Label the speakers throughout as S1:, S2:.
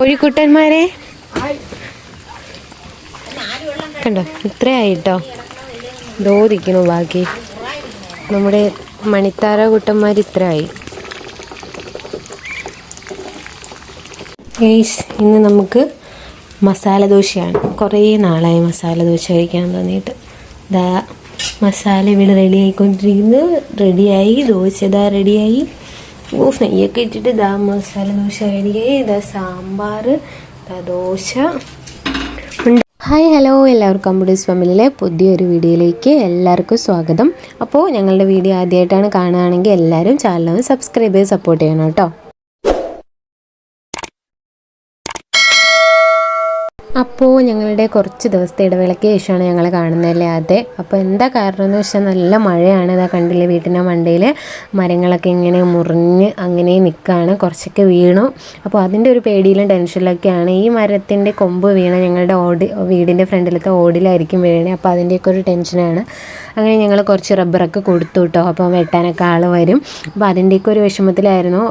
S1: കോഴിക്കുട്ടന്മാരെ കണ്ടോ, ഇത്രയായിട്ടോ. ദോദിക്കണു ബാക്കി. നമ്മുടെ മണിത്താര കുട്ടന്മാർ ഇത്രയായി. ഇന്ന് നമുക്ക് മസാല ദോശയാണ്. കുറേ നാളായി മസാല ദോശ കഴിക്കാൻ തോന്നിയിട്ട്. ദാ മസാല ഇവിടെ റെഡി ആയിക്കൊണ്ടിരിക്കുന്നു. റെഡിയായി, ദോശ ഇതാ റെഡിയായി. നെയ്യൊക്കെ ഇട്ടിട്ട് ദാ മസാല ദോശ റെഡിയായി. ഇതാ സാമ്പാർ, ദാ ദോശ. ഹായ് ഹലോ, എല്ലാവർക്കും അമ്പുഡീസ് ഫാമിലിയിലെ പുതിയൊരു വീഡിയോയിലേക്ക് എല്ലാവർക്കും സ്വാഗതം. അപ്പോൾ ഞങ്ങളുടെ വീഡിയോ ആദ്യമായിട്ടാണ് കാണുകയാണെങ്കിൽ എല്ലാവരും ചാനൽ സബ്സ്ക്രൈബ് ചെയ്ത് സപ്പോർട്ട് ചെയ്യണം കേട്ടോ. അപ്പോൾ ഞങ്ങളുടെ കുറച്ച് ദിവസത്തെ ഇടവേളയ്ക്ക് ശേഷമാണ് ഞങ്ങൾ കാണുന്നതല്ലേ അതെ. അപ്പോൾ എന്താ കാരണം എന്ന് വെച്ചാൽ നല്ല മഴയാണ്. ഇതാ കണ്ടില്ലേ, വീട്ടിൻ്റെ മണ്ടയിൽ മരങ്ങളൊക്കെ ഇങ്ങനെ മുറിഞ്ഞ് അങ്ങനെ നിൽക്കുകയാണ്. കുറച്ചൊക്കെ വീണു. അപ്പോൾ അതിൻ്റെ ഒരു പേടിയിലും ടെൻഷനിലൊക്കെയാണ്. ഈ മരത്തിൻ്റെ കൊമ്പ് വീണ ഞങ്ങളുടെ വീടിൻ്റെ ഫ്രണ്ടിലത്തെ ഓടിലായിരിക്കും വീണേ. അപ്പോൾ അതിൻ്റെയൊക്കെ ഒരു ടെൻഷനാണ്. അങ്ങനെ ഞങ്ങൾ കുറച്ച് റബ്ബറൊക്കെ കൊടുത്തു കേട്ടോ. അപ്പോൾ വെട്ടാനൊക്കെ ആൾ വരും. അപ്പോൾ അതിൻ്റെയൊക്കെ ഒരു വിഷമത്തിലായിരുന്നു.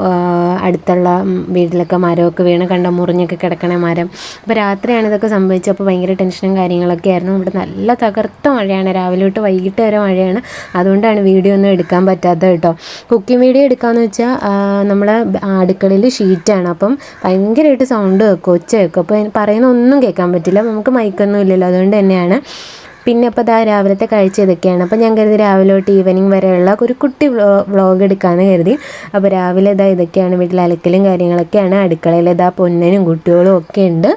S1: അടുത്തുള്ള വീട്ടിലൊക്കെ മരമൊക്കെ വീണ് കണ്ട മുറിഞ്ഞൊക്കെ കിടക്കണ മരം. അപ്പോൾ രാത്രിയാണ് ഇതൊക്കെ സംഭവിച്ചത്. അപ്പോൾ ഭയങ്കര ടെൻഷനും കാര്യങ്ങളൊക്കെ ആയിരുന്നു. ഇവിടെ നല്ല തകർത്ത മഴയാണ്, രാവിലെ തൊട്ട് വൈകിട്ട് വരെ മഴയാണ്. അതുകൊണ്ടാണ് വീഡിയോ ഒന്നും എടുക്കാൻ പറ്റാത്തത് കേട്ടോ. കുക്കിംഗ് വീഡിയോ എടുക്കാമെന്ന് വെച്ചാൽ നമ്മളെ അടുക്കളയിൽ ഷീറ്റാണ്. അപ്പം ഭയങ്കരമായിട്ട് സൗണ്ട് വെക്കും, ഒച്ച വെക്കും. അപ്പോൾ പറയുന്ന ഒന്നും കേൾക്കാൻ പറ്റില്ല. നമുക്ക് മൈക്കൊന്നും ഇല്ലല്ലോ, അതുകൊണ്ട് തന്നെയാണ്. പിന്നെ അപ്പോൾ ഇതാ രാവിലത്തെ കാഴ്ച ഇതൊക്കെയാണ്. അപ്പോൾ ഞാൻ കരുതി രാവിലെ തൊട്ട് ഈവനിങ് വരെയുള്ള ഒരു കുട്ടി വ്ളോഗ് എടുക്കാമെന്ന് കരുതി. അപ്പോൾ രാവിലെ ഇതാ ഇതൊക്കെയാണ്, വീട്ടിൽ അലക്കലും കാര്യങ്ങളൊക്കെയാണ്. അടുക്കളയിൽ ഇതാ പൊന്നനും കുട്ടികളും ഒക്കെ ഉണ്ട്.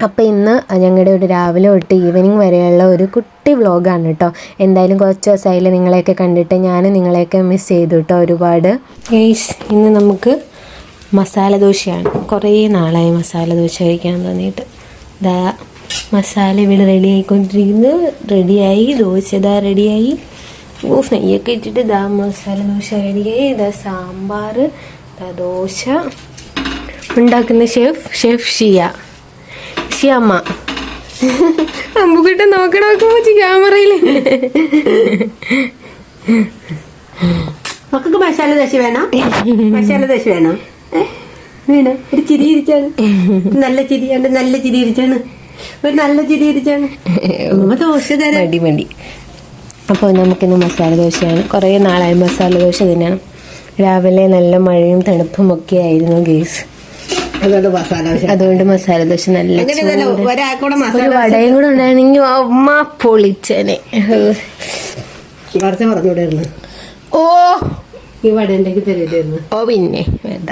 S1: അപ്പോൾ ഇന്ന് ഞങ്ങളുടെ ഒരു രാവിലെ തൊട്ട് ഈവനിങ് വരെയുള്ള ഒരു കുട്ടി വ്ളോഗാണ് കേട്ടോ. എന്തായാലും കുറച്ച് ദിവസമായില്ല നിങ്ങളെയൊക്കെ കണ്ടിട്ട്. ഞാൻ നിങ്ങളെയൊക്കെ മിസ് ചെയ്തു കേട്ടോ ഒരുപാട്. ഇന്ന് നമുക്ക് മസാല ദോശയാണ്. കുറേ നാളായി മസാല ദോശ കഴിക്കാൻ തോന്നിയിട്ട്. ദാ മസാല ഇവിടെ റെഡി ആയിക്കൊണ്ടിരിക്കുന്നു. റെഡിയായി, ദോശ ഇതാ റെഡിയായി. നെയ്യൊക്കെ ഇട്ടിട്ട് ദാ മസാല ദോശ റെഡിയായി. ഇതാ സാമ്പാർ, ദാ ദോശ. ഉണ്ടാക്കുന്ന ഷെഫ് ഷിയമ്മ. അമ്പുകിட்ட നോക്കണോക്കുമ്പോ ക്യാമറയിൽ
S2: മക്കൾക്ക് മസാല ദോശ വേണം. മസാല ദോശ വേണം. വേണം. ഒരു ചിരി ഇരിച്ചാണ്, നല്ല ചിരിയാണ്. നല്ല ചിരി ഇരിച്ചാണ്, ഒരു നല്ല ചിരി ഇരിച്ചാണ്. ദോശ തരാം.
S1: മടി. അപ്പോൾ നമുക്കിന്ന് മസാല ദോശയാണ്. കുറേ നാളായി മസാല ദോശ തന്നെയാണ്. രാവിലെ നല്ല മഴയും തണുപ്പും ഒക്കെ ആയിരുന്നു ഗേസ്. അതുകൊണ്ട് മസാല ദോശ നല്ല ഒരു വടയും കൂടെ ഉണ്ടായിരുന്നെങ്കിൽ അമ്മ പൊളിച്ചനെ.
S2: പറഞ്ഞുകൂടായിരുന്നു.
S1: ഓ
S2: ഈ വട ഉണ്ടെങ്കിൽ തരുമായിരുന്നു.
S1: ഓ പിന്നെ വേണ്ട,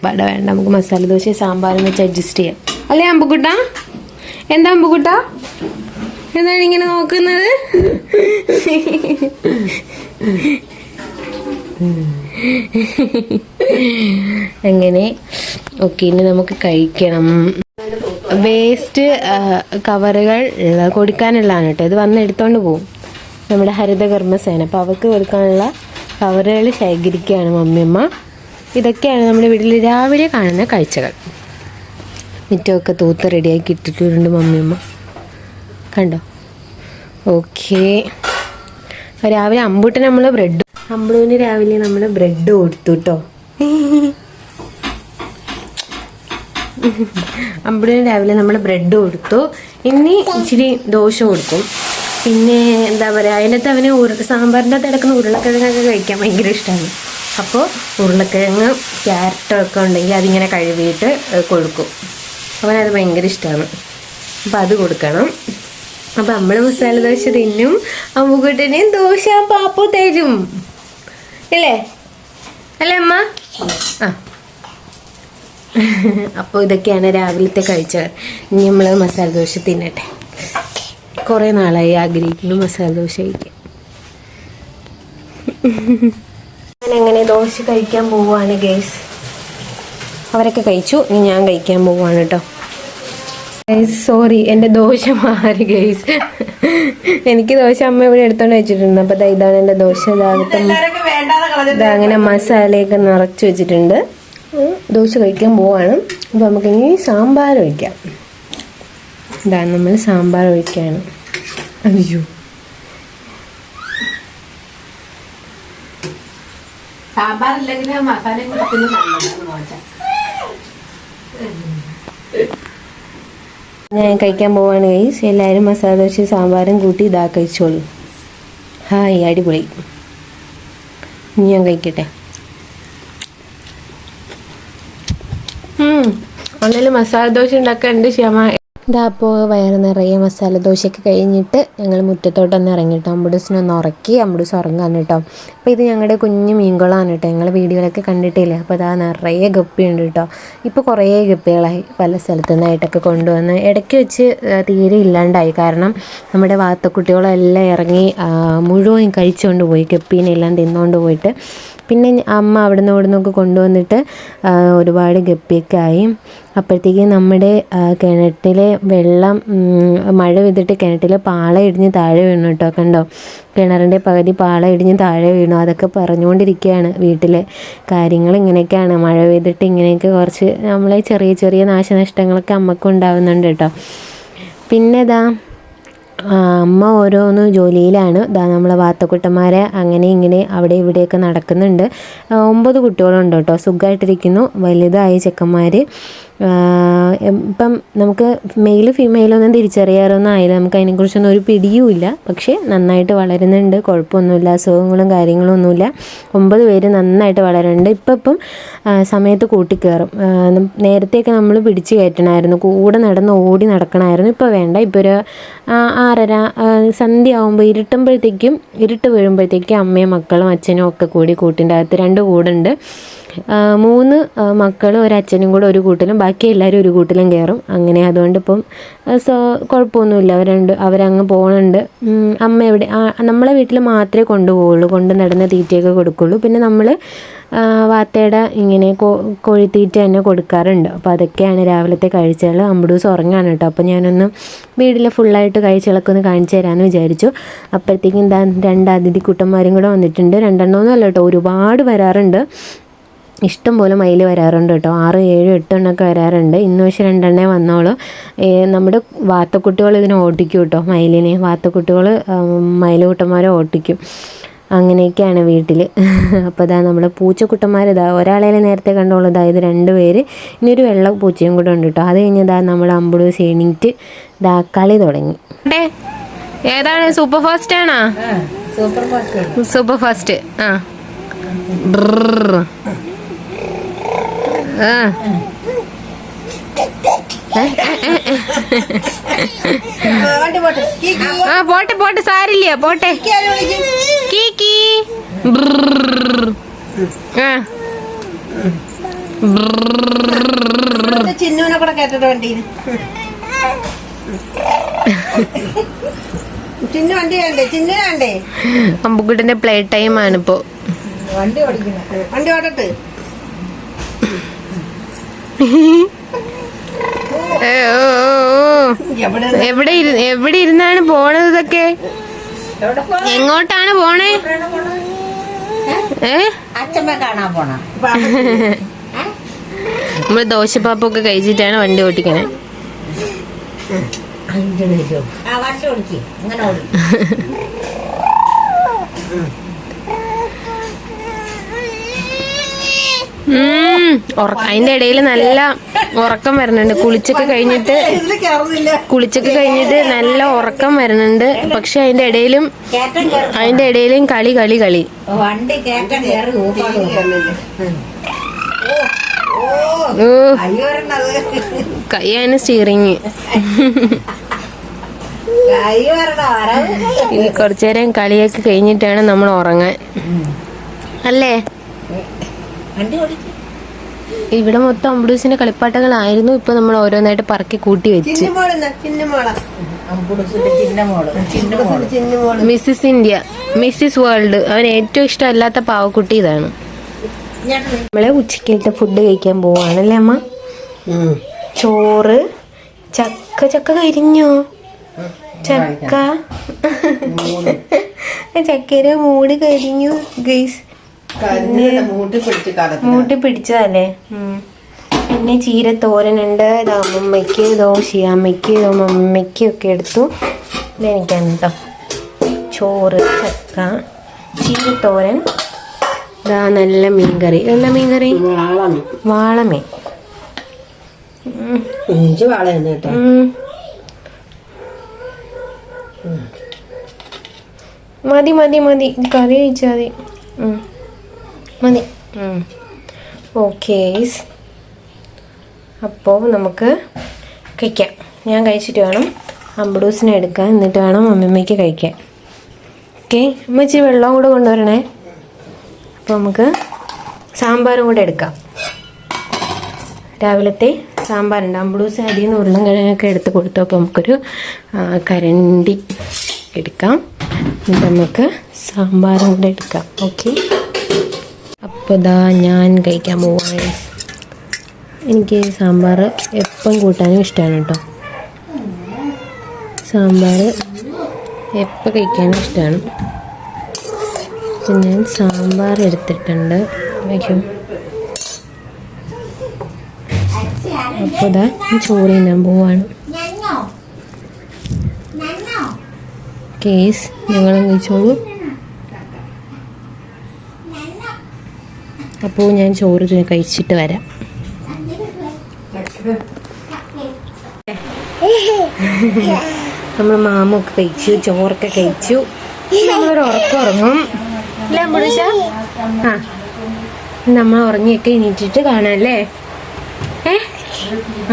S1: വട വേണ്ട. നമുക്ക് മസാല ദോശ സാമ്പാറും വെച്ച് അഡ്ജസ്റ്റ് ചെയ്യാം അല്ലേ അമ്പുക്കുട്ട? എന്താ അമ്പുക്കുട്ട, എന്താണ് ഇങ്ങനെ നോക്കുന്നത്? അങ്ങനെ ഓക്കെ, ഇനി നമുക്ക് കഴിക്കണം. വേസ്റ്റ് കവറുകൾ കൊടുക്കാനുള്ളതാണ് കേട്ടോ. ഇത് വന്ന് എടുത്തോണ്ട് പോകും നമ്മുടെ ഹരിതകർമ്മസേന. അപ്പോൾ അവർക്ക് കൊടുക്കാനുള്ള കവറുകൾ ശേഖരിക്കുകയാണ് മമ്മിയമ്മ. ഇതൊക്കെയാണ് നമ്മുടെ വീട്ടിൽ രാവിലെ കാണുന്ന കാഴ്ചകൾ. മിറ്റമൊക്കെ തൂത്ത് റെഡിയാക്കി ഇട്ടിട്ടുണ്ട് മമ്മിയമ്മ, കണ്ടോ? ഓക്കെ. രാവിലെ അമ്പൂട്ടിന് നമ്മൾ അമ്പൂന് രാവിലെ നമ്മൾ ബ്രെഡ് കൊടുത്തു കേട്ടോ. അമ്പൂന് രാവിലെ നമ്മൾ ബ്രെഡ് കൊടുത്തു. ഇനി ഇച്ചിരി ദോശ കൊടുക്കും. പിന്നെ എന്താ പറയുക, അതിനകത്ത് അവന് സാമ്പാറിൻ്റെ അകത്ത് കിടക്കുന്ന ഉരുളക്കിഴങ്ങൊക്കെ കഴിക്കാൻ ഭയങ്കര ഇഷ്ടമാണ്. അപ്പോൾ ഉരുളക്കിഴങ്ങ് ക്യാരറ്റൊക്കെ ഉണ്ടെങ്കിൽ അതിങ്ങനെ കഴുകിയിട്ട് കൊടുക്കും. അവനത് ഭയങ്കര ഇഷ്ടമാണ്. അപ്പം അത് കൊടുക്കണം. അപ്പം നമ്മൾ മസാല ദോശ തിന്നും, അമ്മുക്കുട്ടനെയും ദോശ പാപ്പു തരും അല്ലേ അമ്മ? ആ. അപ്പോൾ ഇതൊക്കെയാണ് രാവിലത്തെ കാഴ്ചകൾ. ഇനി നമ്മൾ മസാല ദോശ തിന്നട്ടെ. കുറേ നാളായി ആഗ്രഹിക്കുന്നു മസാല ദോശ കഴിക്കാൻ. ഞാനങ്ങനെ ദോശ കഴിക്കാൻ പോവുകയാണ് ഗൈസ്. അവരൊക്കെ കഴിച്ചു, ഇനി ഞാൻ കഴിക്കാൻ പോവുകയാണ് കേട്ടോ. സോറി, എൻ്റെ ദോശ മാറി ഗൈസ്. എനിക്ക് ദോശ അമ്മ ഇവിടെ എടുത്തോണ്ട് വെച്ചിട്ടുണ്ട്. അപ്പോൾ ഇതാണ് എൻ്റെ ദോശ. അങ്ങനെ മസാലയൊക്കെ നിറച്ച് വെച്ചിട്ടുണ്ട്. ദോശ കഴിക്കാൻ പോവാണ്. അപ്പോൾ നമുക്കിനി സാമ്പാർ ഒഴിക്കാം. ഇതാണ് നമ്മൾ സാമ്പാർ ഒഴിക്കുകയാണ്. അയ്യോ,
S2: സാമ്പാർ ഇല്ലെങ്കിൽ മസാല
S1: ഞാൻ കഴിക്കാൻ പോവാണ് ഗൈസ്. എല്ലാവരും മസാല ദോശ സാമ്പാറും കൂട്ടി ഇതാ കഴിച്ചോളൂ. ഹായ്, അടിപൊളി. ഇനി ഞാൻ കഴിക്കട്ടെ. ഒന്നിലും മസാല ദോശ ഉണ്ടാക്കാൻ ഉണ്ട് ക്ഷമ. ഇതാ അപ്പോൾ വയറ് നിറയെ മസാല ദോശയൊക്കെ കഴിഞ്ഞിട്ട് ഞങ്ങൾ മുറ്റത്തോട്ടൊന്ന് ഇറങ്ങിട്ടോ. അമ്പുഡൂസിനൊന്ന് ഉറക്കി. അമ്പുഡൂസ് ഉറങ്ങാൻ കേട്ടോ. അപ്പോൾ ഇത് ഞങ്ങളുടെ കുഞ്ഞു മീൻകുളമാണ് കേട്ടോ. ഞങ്ങൾ വീഡിയോയിലൊക്കെ കണ്ടിട്ടില്ലേ. അപ്പോൾ ഇതാ നിറയെ ഗപ്പിയുണ്ട് കേട്ടോ. ഇപ്പോൾ കുറേ ഗപ്പികളായി പല സ്ഥലത്തു നിന്നായിട്ടൊക്കെ കൊണ്ടുവന്ന്. ഇടയ്ക്ക് വെച്ച് തീരെ ഇല്ലാണ്ടായി. കാരണം നമ്മുടെ വാത്തക്കുട്ടികളെല്ലാം ഇറങ്ങി മുഴുവൻ കഴിച്ചുകൊണ്ട് പോയി. ഗപ്പീനെല്ലാം തിന്നുകൊണ്ട് പോയിട്ട് പിന്നെ അമ്മ അവിടെ നിന്നൊക്കെ കൊണ്ടുവന്നിട്ട് ഒരുപാട് ഗപ്പിയൊക്കെ ആയി. അപ്പോഴത്തേക്കും നമ്മുടെ കിണറ്റിലെ വെള്ളം മഴ പെയ്തിട്ട് കിണറ്റിലെ പാള ഇടിഞ്ഞ് താഴെ വീണു കേട്ടോ. കണ്ടോ, കിണറിൻ്റെ പകുതി പാള ഇടിഞ്ഞ് താഴെ വീണു. അതൊക്കെ പറഞ്ഞുകൊണ്ടിരിക്കുകയാണ് വീട്ടിലെ കാര്യങ്ങൾ. ഇങ്ങനെയൊക്കെയാണ് മഴ പെയ്തിട്ട് ഇങ്ങനെയൊക്കെ കുറച്ച് നമ്മളെ ചെറിയ ചെറിയ നാശനഷ്ടങ്ങളൊക്കെ അമ്മക്കും ഉണ്ടാകുന്നുണ്ട് കേട്ടോ. പിന്നെ ഇതാ അമ്മ ഓരോന്ന് ജോലിയിലാണ്. ഇതാ നമ്മളെ വാത്തക്കുട്ടന്മാരെ അങ്ങനെ ഇങ്ങനെ അവിടെ ഇവിടെയൊക്കെ നടക്കുന്നുണ്ട്. 9 കുട്ടികളുണ്ട് കേട്ടോ. സുഖമായിട്ടിരിക്കുന്നു. വലുതായ ചെക്കന്മാർ. ഇപ്പം നമുക്ക് മെയില് ഫീമെയിലൊന്നും തിരിച്ചറിയാറൊന്നും ആയില്ല. നമുക്ക് അതിനെക്കുറിച്ചൊന്നും ഒരു പിടിയുമില്ല. പക്ഷേ നന്നായിട്ട് വളരുന്നുണ്ട്. കുഴപ്പമൊന്നുമില്ല. അസുഖങ്ങളും കാര്യങ്ങളും ഒന്നുമില്ല. 9 പേര് നന്നായിട്ട് വളരുന്നുണ്ട്. ഇപ്പം സമയത്ത് കൂട്ടിക്കയറും. നേരത്തെയൊക്കെ നമ്മൾ പിടിച്ച് കയറ്റണമായിരുന്നു. കൂടെ നടന്ന് ഓടി നടക്കണമായിരുന്നു. ഇപ്പോൾ വേണ്ട. ഇപ്പോൾ ഒരു 6:30 സന്ധ്യ ആകുമ്പോൾ ഇരുട്ട് വീഴുമ്പോഴത്തേക്കും അമ്മയും മക്കളും അച്ഛനും ഒക്കെ കൂടി കൂട്ടിൻ്റെ അകത്ത് 2 കൂടുണ്ട്. 3 മക്കളും ഒരച്ഛനും കൂടെ ഒരു കൂട്ടിലും ബാക്കി എല്ലാവരും ഒരു കൂട്ടിലും കയറും. അങ്ങനെ അതുകൊണ്ട് ഇപ്പം കുഴപ്പമൊന്നുമില്ല. അവരങ്ങ് പോകുന്നുണ്ട്. അമ്മ എവിടെ നമ്മളെ വീട്ടിൽ മാത്രമേ കൊണ്ടുപോകുള്ളൂ. കൊണ്ട് നടന്ന തീറ്റയൊക്കെ കൊടുക്കുള്ളൂ. പിന്നെ നമ്മൾ വാത്തയുടെ ഇങ്ങനെ കോഴിത്തീറ്റ തന്നെ കൊടുക്കാറുണ്ട്. അപ്പോൾ അതൊക്കെയാണ് രാവിലത്തെ കാഴ്ചകൾ. അമ്പുഡൂസ് ഉറങ്ങാണ് കേട്ടോ. അപ്പോൾ ഞാനൊന്ന് വീട്ടിൽ ഫുള്ളായിട്ട് കാഴ്ചകളൊക്കെ ഒന്ന് കാണിച്ചു തരാമെന്ന് വിചാരിച്ചു. അപ്പോഴത്തേക്കും 2 അതിഥിക്കുട്ടന്മാരും കൂടെ വന്നിട്ടുണ്ട്. 2 എണ്ണമൊന്നും അല്ല കേട്ടോ, ഒരുപാട് വരാറുണ്ട്. ഇഷ്ടം പോലെ മയിൽ വരാറുണ്ട് കേട്ടോ. 6, 7, 8 എണ്ണമൊക്കെ വരാറുണ്ട്. ഇന്ന് പക്ഷേ 2 എണ്ണേ വന്നോളൂ. നമ്മുടെ വാത്തക്കുട്ടികൾ ഇതിനെ ഓട്ടിക്കും കേട്ടോ. മയിലിനെ വാത്തക്കുട്ടികൾ മയിലുകുട്ടന്മാരെ ഓട്ടിക്കും. അങ്ങനെയൊക്കെയാണ് വീട്ടിൽ. അപ്പോൾ ഇതാ നമ്മുടെ പൂച്ചക്കുട്ടന്മാർ ഒരാളെ നേരത്തെ കണ്ടോളൂ. അതായത് 2 പേര്. ഇനിയൊരു വെള്ള പൂച്ചയും കൂടെ ഉണ്ട് കേട്ടോ. അത് കഴിഞ്ഞ് നമ്മുടെ അമ്പുഡൂസ് എണീറ്റ് കളി തുടങ്ങി. ഏതാണ് സൂപ്പർ ഫാസ്റ്റ് ആണോ? Super fast. പോട്ടെ സാരില്ല. പോട്ടെ.
S2: ചിന്നുവിനെ കൂടെ കേട്ടിട്ട് വണ്ടിയിൽ. ചിന്നു വണ്ടി വേണ്ടേ? ചിന്നു വേണ്ടേ?
S1: അമ്പുക്കുട്ടന്റെ പ്ലേ ടൈം ആണിപ്പോ.
S2: വണ്ടി ഓടട്ടെ.
S1: എവിടെ ഇരുന്നാണ് പോണത്? ഇതൊക്കെ എങ്ങോട്ടാണ് പോണേ?
S2: അച്ഛമ്മ കാണാൻ പോണ.
S1: നമ്മള് ദോശപ്പാപ്പൊക്കെ കഴിച്ചിട്ടാണ് വണ്ടി ഓട്ടിക്കണേ. അതിന്റെ ഇടയിൽ നല്ല ഉറക്കം വരുന്നുണ്ട്. കുളിച്ചൊക്കെ കഴിഞ്ഞിട്ട് നല്ല ഉറക്കം വരുന്നുണ്ട്. പക്ഷെ അതിന്റെ ഇടയിലും കളി. കൈയാണ് സ്റ്റിയറിങ്. ഇനി കുറച്ചു നേരം കളിയൊക്കെ കഴിഞ്ഞിട്ടാണ് നമ്മൾ ഉറങ്ങാൻ അല്ലേ? ഇവിടെ മൊത്തം അമ്പുഡൂസിന്റെ കളിപ്പാട്ടങ്ങളായിരുന്നു. ഇപ്പൊ നമ്മൾ ഓരോന്നായിട്ട് പറക്കി കൂട്ടി വെച്ച്. Mrs India, Mrs world. അവന് ഏറ്റവും ഇഷ്ടമല്ലാത്ത പാവക്കുട്ടി ഇതാണ്. നമ്മളെ ഉച്ചക്കലത്തെ ഫുഡ് കഴിക്കാൻ പോവാണല്ലേ അമ്മ? ചോറ്, ചക്ക കരിഞ്ഞോ? ചക്കയുടെ മൂട് കരിഞ്ഞു ഗൈസ്. മൂട്ടി പിടിച്ചതല്ലേ. പിന്നെ ചീരത്തോരനുണ്ട്. ഇത് അമ്മമ്മയ്ക്ക്, ഷിയാമ്മയ്ക്ക്, മമ്മയ്ക്കും ഒക്കെ എടുത്തു. ഇതെനിക്കാണ് കേട്ടോ. ചോറ്, ചക്ക, ചീരത്തോരൻ, ഇതാ നല്ല മീൻകറി. എന്താ മീൻകറി? വാളമീൻ.
S2: ഇഞ്ചി വാളയാണ് കേട്ടോ.
S1: മതി മതി മതി, കറി കഴിച്ചാൽ മതി മതി. ഓക്കേ, അപ്പോൾ നമുക്ക് കഴിക്കാം. ഞാൻ കഴിച്ചിട്ട് വേണം അമ്പടൂസിനെ എടുക്കാൻ, എന്നിട്ട് വേണം അമ്മമ്മയ്ക്ക് കഴിക്കാൻ. ഓക്കെ, അമ്മ ഇച്ചിരി വെള്ളം കൂടെ കൊണ്ടുവരണേ. അപ്പോൾ നമുക്ക് സാമ്പാറും കൂടെ എടുക്കാം. രാവിലത്തെ സാമ്പാറുണ്ട്. അമ്പടൂസ് അതിൽ നിന്ന് ഉരുളൻ കിഴങ്ങൊക്കെ എടുത്ത് കൊടുത്തു. അപ്പോൾ നമുക്കൊരു കരണ്ടി എടുക്കാം, എന്നിട്ട് നമുക്ക് സാമ്പാറും കൂടെ എടുക്കാം. ഓക്കെ, അപ്പോൾ ഇതാ ഞാൻ കഴിക്കാൻ പോവാണ്. എനിക്ക് സാമ്പാർ എപ്പം കൂട്ടാനും ഇഷ്ടമാണ് കേട്ടോ. സാമ്പാർ എപ്പോൾ കഴിക്കാനും ഇഷ്ടമാണ്. അപ്പം ഞാൻ സാമ്പാർ എടുത്തിട്ടുണ്ട് വയ്ക്കും. അപ്പോൾ ഇതാ ചോറ് തിന്നാൻ പോവാണ്. കേസ് ഞങ്ങളും കഴിച്ചോളൂ. അപ്പോൾ ഞാൻ ചോറ് കഴിച്ചിട്ട് വരാം. നമ്മൾ മാമൊക്കെ കഴിച്ചു, ചോറൊക്കെ കഴിച്ചു. നമ്മളൊരു ഉറക്കം ഉറങ്ങും അല്ലേ അമ്പടൂശ? ആ, നമ്മൾ ഉറങ്ങിയൊക്കെ എണീറ്റിട്ട് കാണാം അല്ലേ?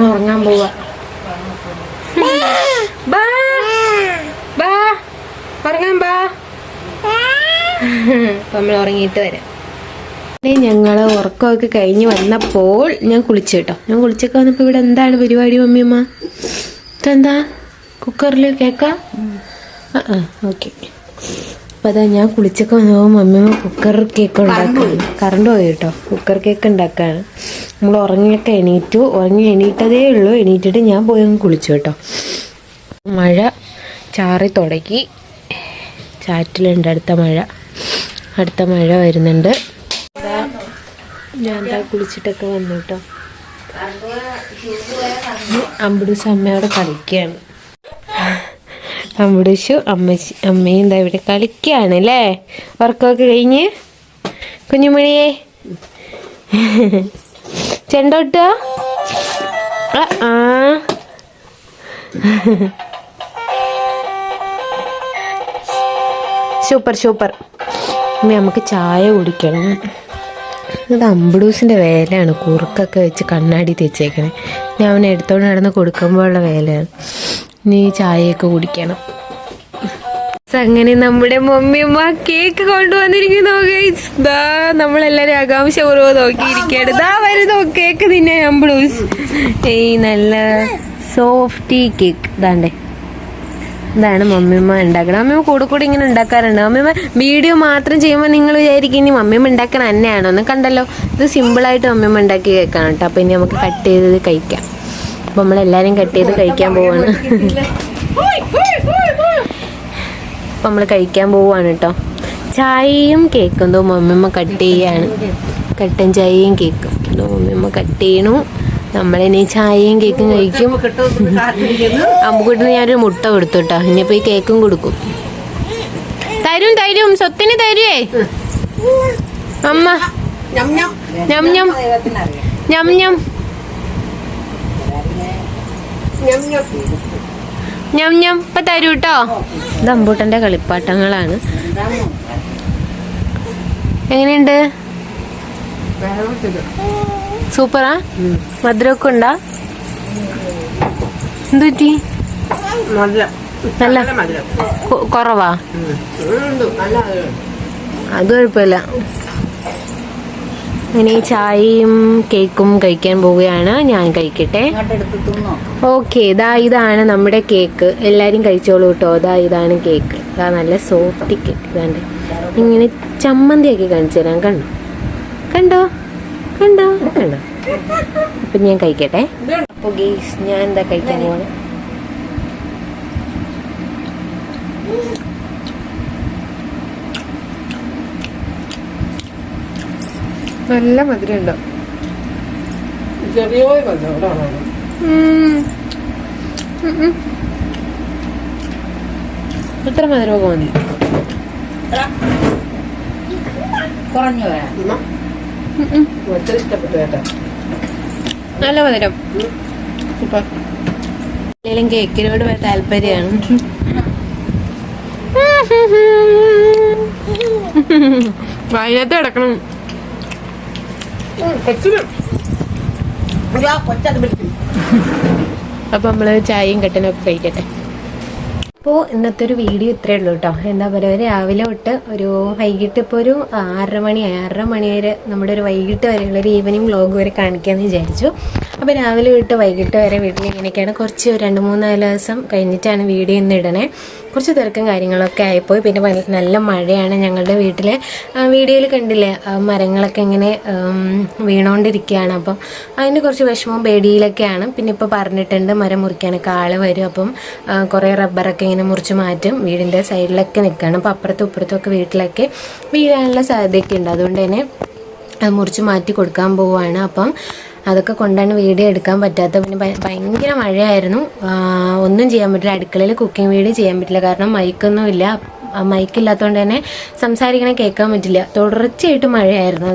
S1: ഉറങ്ങാൻ പോവാ. ബാ ബാ, ഉറങ്ങാൻ ബാ. അപ്പം നമ്മൾ ഉറങ്ങിയിട്ട് വരാം. ഞങ്ങൾ ഉറക്കമൊക്കെ കഴിഞ്ഞ് വന്നപ്പോൾ ഞാൻ കുളിച്ചു കേട്ടോ. ഞാൻ കുളിച്ചൊക്കെ വന്നപ്പോൾ ഇവിടെ എന്താണ് പരിപാടി മമ്മിയമ്മ? ഇതെന്താ കുക്കറിൽ കേക്കാം? ഓക്കെ. അപ്പോൾ അതാ ഞാൻ കുളിച്ചൊക്കെ വന്നപ്പോൾ മമ്മിയമ്മ കുക്കർ കേക്ക് ഉണ്ടാക്കുകയാണ്. കറണ്ട് പോയി കേട്ടോ. കുക്കർ കേക്ക് ഉണ്ടാക്കുകയാണ്. നമ്മൾ ഉറങ്ങിയൊക്കെ എണീറ്റതേ ഉള്ളൂ. എണീറ്റിട്ട് ഞാൻ പോയി അങ്ങ് കുളിച്ചു കേട്ടോ. മഴ ചാറി തുടങ്ങി. ചാറ്റിലുണ്ട് അടുത്ത മഴ വരുന്നുണ്ട്. ഞാൻ എന്താ കുളിച്ചിട്ടൊക്കെ വന്നു കേട്ടോ. അമ്പടൂസ് അമ്മയോട് കളിക്കുകയാണ്. അമ്പടൂശു അമ്മയും എന്താ ഇവിടെ കളിക്കുകയാണ് അല്ലേ? ഉറക്കമൊക്കെ കഴിഞ്ഞ് കുഞ്ഞുമണിയെ ചെണ്ടോട്ട. സൂപ്പർ. നമുക്ക് ചായ കുടിക്കണം. ഇത് അമ്പടൂസിൻ്റെ വേലയാണ്. കുറുക്കൊക്കെ വെച്ച് കണ്ണാടി തേച്ചേക്കണേ. ഞാൻ അവനെ എടുത്തോണ്ട് നടന്ന് കൊടുക്കുമ്പോഴുള്ള വേലയാണ്. ഇനി ചായയൊക്കെ കുടിക്കണം. അങ്ങനെ നമ്മുടെ മമ്മിയമ്മ കേക്ക് കൊണ്ടുവന്നിരിക്കുന്നു. ദാ നമ്മളെല്ലാവരും ആകാംക്ഷപൂർവ്വം നോക്കിയിരിക്കുകയാണ്. ദാ വരുന്നു കേക്ക് തിന്നാൻ അമ്പടൂസ്. നല്ല സോഫ്റ്റി കേക്ക്. ഇതാണ് മമ്മിയമ്മ ഉണ്ടാക്കണം. മമ്മിയമ്മ കൂടെ ഇങ്ങനെ ഉണ്ടാക്കാറുണ്ട്. മമ്മിയമ്മ വീഡിയോ മാത്രം ചെയ്യുമ്പോൾ നിങ്ങൾ വിചാരിക്കും ഇനി മമ്മിയമ്മ ഉണ്ടാക്കണ തന്നെയാണോ എന്ന്. കണ്ടല്ലോ, ഇത് സിമ്പിളായിട്ട് മമ്മിയമ്മ ഉണ്ടാക്കി കേൾക്കാണ് കേട്ടോ. അപ്പോൾ ഇനി നമുക്ക് കട്ട് ചെയ്ത് കഴിക്കാം. അപ്പോൾ നമ്മളെല്ലാവരും കട്ട് ചെയ്ത് കഴിക്കാൻ പോവാണ്. അപ്പോൾ നമ്മൾ കഴിക്കാൻ പോവാണ് കേട്ടോ. ചായയും കേക്കും എന്തോ മമ്മിയമ്മ കട്ട് ചെയ്യാണ്. കട്ടൻ ചായയും കേക്കും എന്തോ മമ്മിയമ്മ കട്ട് ചെയ്യണു. നമ്മളിനി ചായയും കേക്കും കഴിക്കും. അമ്പുക്കുട്ടിന് ഞാനൊരു മുട്ട കൊടുത്തു കേട്ടോ. ഇനിയിപ്പോൾ ഈ കേക്കും കൊടുക്കും. തരും സ്വത്തിന് തരുവേ അമ്മ. ഞം ഇപ്പൊ തരൂ കേട്ടോ. ഇത് അമ്പൂട്ടന്റെ കളിപ്പാട്ടങ്ങളാണ്. എങ്ങനെയുണ്ട്? സൂപ്പറാ? മധുരമൊക്കെ ഉണ്ടാ? എന്ത് പറ്റി? നല്ല കുറവാ? അത് കുഴപ്പമില്ല. ഇനി ചായയും കേക്കും കഴിക്കാൻ പോവുകയാണ്. ഞാൻ കഴിക്കട്ടെ. ഓക്കെ, ഇതാണ് നമ്മുടെ കേക്ക്. എല്ലാവരും കഴിച്ചോളൂ കേട്ടോ. ഇതാണ് കേക്ക്. നല്ല സോഫ്റ്റ് കേക്ക്. ഇതാണ്ട് ഇങ്ങനെ ചമ്മന്തിയാക്കി കാണിച്ചു തരാം. കണ്ടോ? അപ്പം ഞാൻ കഴിക്കട്ടെ. അപ്പോൾ ഗെയ്സ്, ഞാൻ എന്താ കഴിക്കാൻ പോവാണ്. നല്ല മധുരം ഉണ്ടോ? ഇത്ര മധുരമൊക്കെ മതി. നല്ല മധുരം. എന്തെങ്കിലും കേക്കിനോട് താല്പര്യമാണ്. വൈകുന്നേരത്ത് കിടക്കണം. അപ്പൊ നമ്മള് ചായയും കട്ടനൊക്കെ കഴിക്കട്ടെ. അപ്പോൾ ഇന്നത്തെ ഒരു വീഡിയോ ഇത്രയേ ഉള്ളൂ കേട്ടോ. എന്താ പറയുക, രാവിലെ തൊട്ട് ഒരു വൈകിട്ട് ഇപ്പോൾ ഒരു 6 മണി വരെ നമ്മുടെ ഒരു വൈകിട്ട് വരെയുള്ള ഒരു ഈവനിങ് വ്ലോഗ് വരെ കാണിക്കാമെന്ന് വിചാരിച്ചു. അപ്പോൾ രാവിലെ തൊട്ട് വൈകിട്ട് വരെ വീട്ടിൽ ഇങ്ങനെയൊക്കെയാണ്. കുറച്ച് 2-3 ദിവസം കഴിഞ്ഞിട്ടാണ് വീഡിയോ ഇന്ന് ഇടണേ. കുറച്ച് തിരക്കും കാര്യങ്ങളൊക്കെ ആയിപ്പോയി. പിന്നെ നല്ല മഴയാണ് ഞങ്ങളുടെ വീട്ടിൽ. വീഡിയോയിൽ കണ്ടില്ലേ മരങ്ങളൊക്കെ ഇങ്ങനെ വീണുകൊണ്ടിരിക്കുകയാണ്. അപ്പം അതിന് കുറച്ച് വിഷമവും പേടിയിലൊക്കെയാണ്. പിന്നെ ഇപ്പോൾ പറഞ്ഞിട്ടുണ്ട് മരം മുറിക്കാനൊക്കെ ആൾ വരും. അപ്പം കുറേ റബ്ബറൊക്കെ ഇങ്ങനെ മുറിച്ച് മാറ്റും. വീടിൻ്റെ സൈഡിലൊക്കെ നിൽക്കുകയാണ്. അപ്പോൾ അപ്പുറത്തും ഇപ്പുറത്തൊക്കെ വീട്ടിലൊക്കെ വീഴാനുള്ള സാധ്യതയൊക്കെ ഉണ്ട്. അതുകൊണ്ട് തന്നെ അത് മുറിച്ച് മാറ്റി കൊടുക്കാൻ പോവുകയാണ്. അപ്പം അതൊക്കെ കൊണ്ടാണ് വീഡിയോ എടുക്കാൻ പറ്റാത്തത്. പിന്നെ ഭയങ്കര മഴയായിരുന്നു. ഒന്നും ചെയ്യാൻ പറ്റില്ല. അടുക്കളയിൽ കുക്കിംഗ് വീഡിയോ ചെയ്യാൻ പറ്റില്ല. കാരണം മൈക്കൊന്നുമില്ല. മൈക്കില്ലാത്തതുകൊണ്ട് തന്നെ സംസാരിക്കണേ കേൾക്കാൻ പറ്റില്ല. തുടർച്ചയായിട്ട് മഴയായിരുന്നു.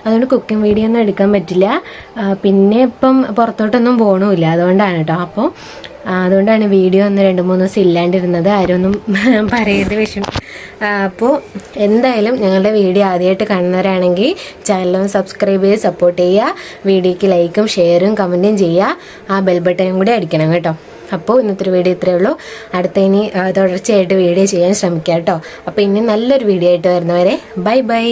S1: അതുകൊണ്ട് കുക്കിംഗ് വീഡിയോ ഒന്നും എടുക്കാൻ പറ്റില്ല. പിന്നെ ഇപ്പം പുറത്തോട്ടൊന്നും പോകണമില്ല. അതുകൊണ്ടാണ് കേട്ടോ. അപ്പോൾ അതുകൊണ്ടാണ് വീഡിയോ ഒന്ന് 2-3 ദിവസം ഇല്ലാണ്ടിരുന്നത്. ആരൊന്നും പറയരുത് വിഷമം. അപ്പോൾ എന്തായാലും ഞങ്ങളുടെ വീഡിയോ ആദ്യമായിട്ട് കാണുന്നവരാണെങ്കിൽ ചാനലൊന്ന് സബ്സ്ക്രൈബ് ചെയ്ത് സപ്പോർട്ട് ചെയ്യുക. വീഡിയോയ്ക്ക് ലൈക്കും ഷെയറും കമൻറ്റും ചെയ്യുക. ആ ബെൽ ബട്ടനും കൂടി അടിക്കണം കേട്ടോ. അപ്പോൾ ഇന്നത്തെ ഒരു വീഡിയോ ഇത്രയേ ഉള്ളൂ. അടുത്ത ഇനി തുടർച്ചയായിട്ട് വീഡിയോ ചെയ്യാൻ ശ്രമിക്കാം കേട്ടോ. അപ്പോൾ ഇനി നല്ലൊരു വീഡിയോ ആയിട്ട് വരുന്നവരെ ബൈ.